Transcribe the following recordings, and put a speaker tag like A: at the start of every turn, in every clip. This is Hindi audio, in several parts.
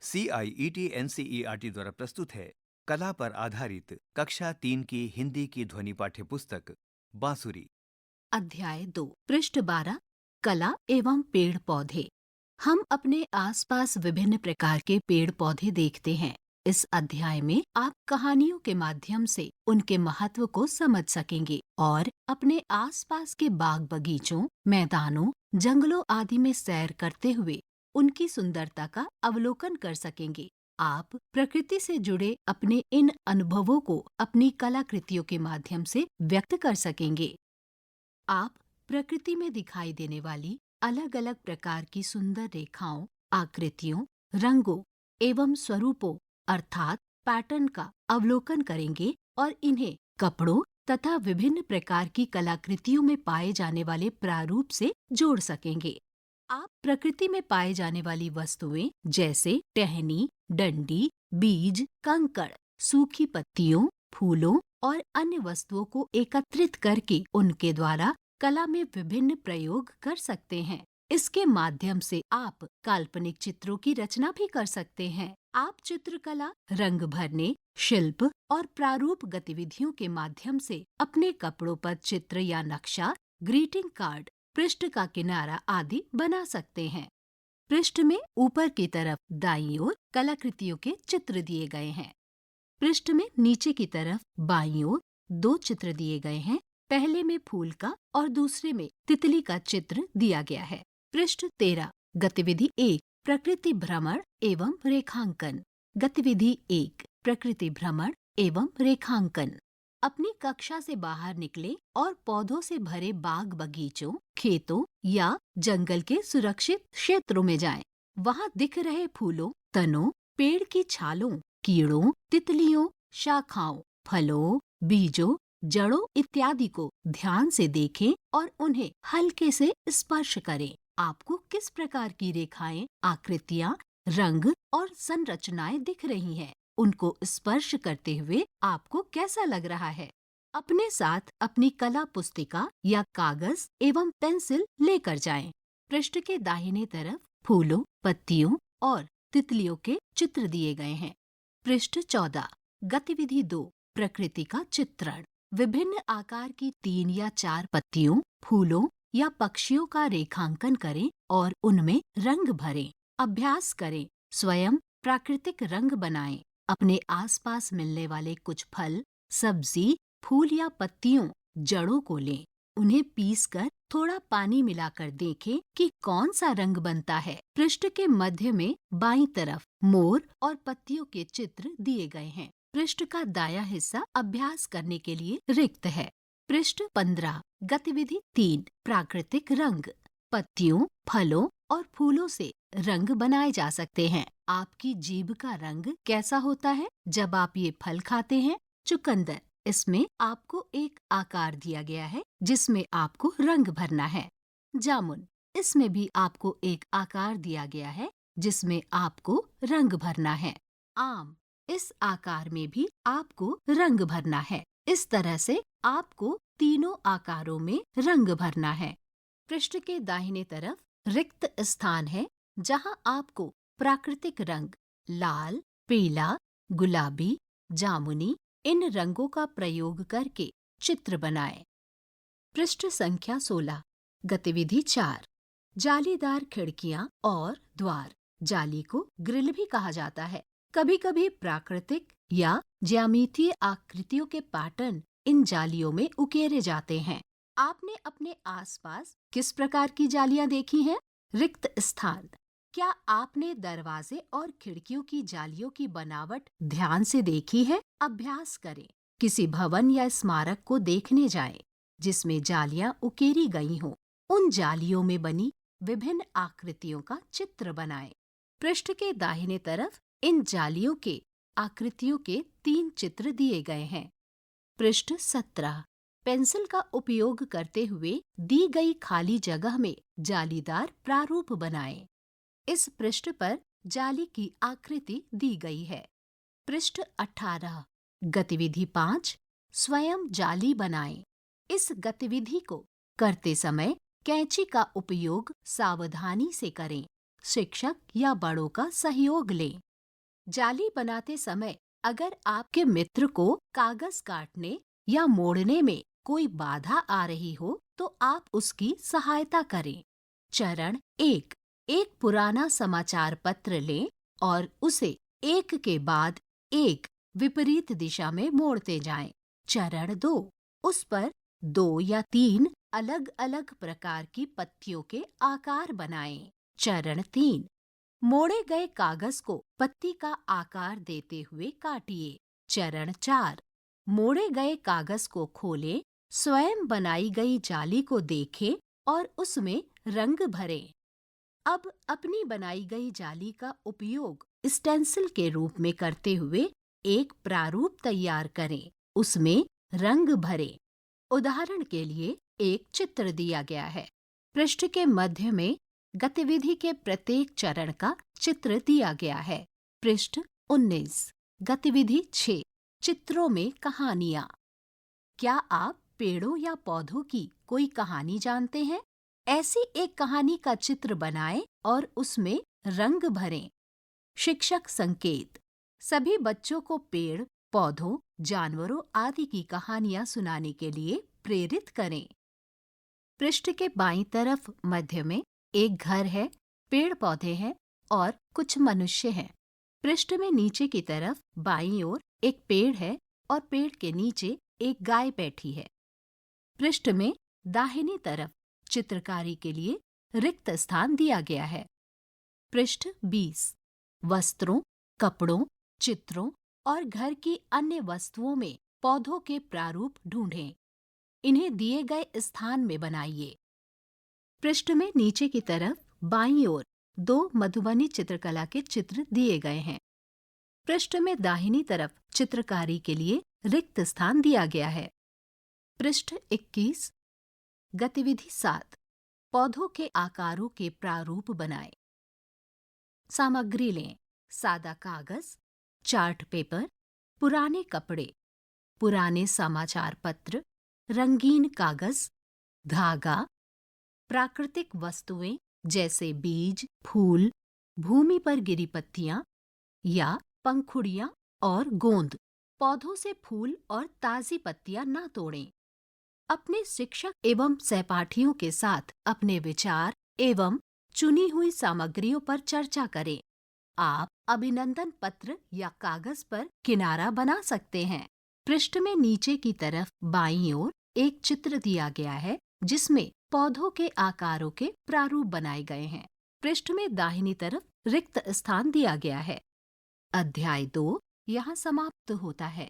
A: CIET NCERT द्वारा प्रस्तुत है कला पर आधारित कक्षा 3 की हिंदी की ध्वनि पाठ्य पुस्तक बांसुरी।
B: अध्याय 2 पृष्ठ 12 कला एवं पेड़ पौधे। हम अपने आसपास विभिन्न प्रकार के पेड़ पौधे देखते हैं। इस अध्याय में आप कहानियों के माध्यम से उनके महत्व को समझ सकेंगे और अपने आसपास के बाग बगीचों, मैदानों, जंगलों आदि में सैर करते हुए उनकी सुंदरता का अवलोकन कर सकेंगे। आप प्रकृति से जुड़े अपने इन अनुभवों को अपनी कलाकृतियों के माध्यम से व्यक्त कर सकेंगे। आप प्रकृति में दिखाई देने वाली अलग अलग प्रकार की सुंदर रेखाओं, आकृतियों, रंगों एवं स्वरूपों अर्थात पैटर्न का अवलोकन करेंगे और इन्हें कपड़ों तथा विभिन्न प्रकार की कलाकृतियों में पाए जाने वाले प्रारूप से जोड़ सकेंगे। आप प्रकृति में पाए जाने वाली वस्तुएं जैसे टहनी, डंडी, बीज, कंकड़, सूखी पत्तियों, फूलों और अन्य वस्तुओं को एकत्रित करके उनके द्वारा कला में विभिन्न प्रयोग कर सकते हैं। इसके माध्यम से आप काल्पनिक चित्रों की रचना भी कर सकते हैं। आप चित्रकला, रंग भरने, शिल्प और प्रारूप गतिविधियों के माध्यम से अपने कपड़ों पर चित्र या नक्शा, ग्रीटिंग कार्ड, पृष्ठ का किनारा आदि बना सकते हैं। पृष्ठ में ऊपर की तरफ दाईं ओर कलाकृतियों के चित्र दिए गए हैं। पृष्ठ में नीचे की तरफ बाईं ओर 2 चित्र दिए गए हैं। पहले में फूल का और दूसरे में तितली का चित्र दिया गया है। पृष्ठ 13 गतिविधि 1 प्रकृति भ्रमण एवं रेखांकन। गतिविधि 1 प्रकृति भ्रमण एवं रेखांकन। अपनी कक्षा से बाहर निकले और पौधों से भरे बाग बगीचों, खेतों या जंगल के सुरक्षित क्षेत्रों में जाएं। वहां दिख रहे फूलों, तनों, पेड़ की छालों, कीड़ों, तितलियों, शाखाओं, फलों, बीजों, जड़ों इत्यादि को ध्यान से देखें और उन्हें हल्के से स्पर्श करें। आपको किस प्रकार की रेखाएं, आकृतियां, रंग और संरचनाएं दिख रही हैं? उनको स्पर्श करते हुए आपको कैसा लग रहा है? अपने साथ अपनी कला पुस्तिका या कागज एवं पेंसिल लेकर जाएं। पृष्ठ के दाहिने तरफ फूलों, पत्तियों और तितलियों के चित्र दिए गए हैं। पृष्ठ 14 गतिविधि 2 प्रकृति का चित्रण। विभिन्न आकार की 3 या 4 पत्तियों, फूलों या पक्षियों का रेखांकन करें और उनमें रंग भरें। अभ्यास करें। स्वयं प्राकृतिक रंग बनाएं। अपने आसपास मिलने वाले कुछ फल, सब्जी, फूल या पत्तियों, जड़ों को लें। उन्हें पीसकर थोड़ा पानी मिलाकर देखें कि कौन सा रंग बनता है। पृष्ठ के मध्य में बाईं तरफ मोर और पत्तियों के चित्र दिए गए हैं। पृष्ठ का दायां हिस्सा अभ्यास करने के लिए रिक्त है। पृष्ठ 15 गतिविधि 3 प्राकृतिक रंग। पत्तियों, फलों और फूलों से रंग बनाए जा सकते हैं। आपकी जीभ का रंग कैसा होता है जब आप ये फल खाते हैं? चुकंदर। इसमें आपको एक आकार दिया गया है जिसमें आपको रंग भरना है। जामुन। इसमें भी आपको एक आकार दिया गया है जिसमें आपको रंग भरना है। आम। इस आकार में भी आपको रंग भरना है। इस तरह से आपको तीनों आकारों में रंग भरना है। पृष्ठ के दाहिने तरफ रिक्त स्थान है जहां आपको प्राकृतिक रंग लाल, पीला, गुलाबी, जामुनी इन रंगों का प्रयोग करके चित्र बनाएं। पृष्ठ संख्या 16 गतिविधि 4 जालीदार खिड़कियां और द्वार। जाली को ग्रिल भी कहा जाता है। कभी कभी प्राकृतिक या ज्यामितीय आकृतियों के पैटर्न इन जालियों में उकेरे जाते हैं। आपने अपने आसपास किस प्रकार की जालियां देखी हैं? रिक्त स्थान। क्या आपने दरवाजे और खिड़कियों की जालियों की बनावट ध्यान से देखी है? अभ्यास करें। किसी भवन या स्मारक को देखने जाएं, जिसमें जालियां उकेरी गई हों। उन जालियों में बनी विभिन्न आकृतियों का चित्र बनाएं। पृष्ठ के दाहिने तरफ इन जालियों के आकृतियों के 3 चित्र दिए गए हैं। पृष्ठ 17 पेंसिल का उपयोग करते हुए दी गई खाली जगह में जालीदार प्रारूप बनाएं। इस पृष्ठ पर जाली की आकृति दी गई है। पृष्ठ 18 गतिविधि 5 स्वयं जाली बनाएं। इस गतिविधि को करते समय कैंची का उपयोग सावधानी से करें। शिक्षक या बड़ों का सहयोग लें। जाली बनाते समय अगर आपके मित्र को कागज काटने या मोड़ने में कोई बाधा आ रही हो तो आप उसकी सहायता करें। चरण 1, एक पुराना समाचार पत्र लें और उसे एक के बाद एक विपरीत दिशा में मोड़ते जाएं। चरण 2, उस पर 2 या 3 अलग अलग प्रकार की पत्तियों के आकार बनाएं। चरण 3, मोड़े गए कागज को पत्ती का आकार देते हुए काटिए। चरण 4, मोड़े गए कागज को खोलें, स्वयं बनाई गई जाली को देखें और उसमें रंग भरें। अब अपनी बनाई गई जाली का उपयोग स्टेंसिल के रूप में करते हुए एक प्रारूप तैयार करें, उसमें रंग भरें। उदाहरण के लिए एक चित्र दिया गया है। पृष्ठ के मध्य में गतिविधि के प्रत्येक चरण का चित्र दिया गया है। पृष्ठ 19, गतिविधि 6, चित्रों में कहानियाँ। क्या आप पेड़ों या पौधों की कोई कहानी जानते हैं? ऐसी एक कहानी का चित्र बनाएं और उसमें रंग भरें। शिक्षक संकेत: सभी बच्चों को पेड़, पौधों, जानवरों आदि की कहानियां सुनाने के लिए प्रेरित करें। पृष्ठ के बाईं तरफ मध्य में एक घर है, पेड़ पौधे हैं और कुछ मनुष्य हैं। पृष्ठ में नीचे की तरफ बाईं ओर एक पेड़ है और पेड़ के नीचे एक गाय बैठी है। पृष्ठ में दाहिनी तरफ चित्रकारी के लिए रिक्त स्थान दिया गया है। पृष्ठ 20, वस्त्रों, कपड़ों, चित्रों और घर की अन्य वस्तुओं में पौधों के प्रारूप ढूंढें। इन्हें दिए गए स्थान में बनाइए। पृष्ठ में नीचे की तरफ बाईं ओर 2 मधुबनी चित्रकला के चित्र दिए गए हैं। पृष्ठ में दाहिनी तरफ चित्रकारी के लिए रिक्त स्थान दिया गया है। पृष्ठ 21, गतिविधि 7, पौधों के आकारों के प्रारूप बनाएं। सामग्री लें: सादा कागज, चार्ट पेपर, पुराने कपड़े, पुराने समाचार पत्र, रंगीन कागज, धागा, प्राकृतिक वस्तुएं जैसे बीज, फूल, भूमि पर गिरी पत्तियां या पंखुड़ियां और गोंद। पौधों से फूल और ताजी पत्तियां ना तोड़ें। अपने शिक्षक एवं सहपाठियों के साथ अपने विचार एवं चुनी हुई सामग्रियों पर चर्चा करें। आप अभिनंदन पत्र या कागज पर किनारा बना सकते हैं। पृष्ठ में नीचे की तरफ बाईं ओर एक चित्र दिया गया है जिसमें पौधों के आकारों के प्रारूप बनाए गए हैं। पृष्ठ में दाहिनी तरफ रिक्त स्थान दिया गया है। अध्याय 2 यहाँ समाप्त होता है।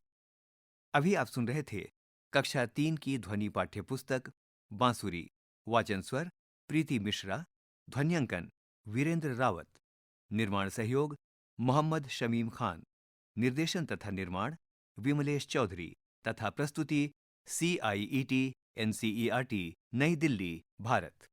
A: अभी आप सुन रहे थे कक्षा 3 की ध्वनि पाठ्य पुस्तक बांसुरी। वाचन स्वर प्रीति मिश्रा, ध्वन्यांकन वीरेंद्र रावत, निर्माण सहयोग मोहम्मद शमीम खान, निर्देशन तथा निर्माण विमलेश चौधरी तथा प्रस्तुति CIET NCERT नई दिल्ली, भारत।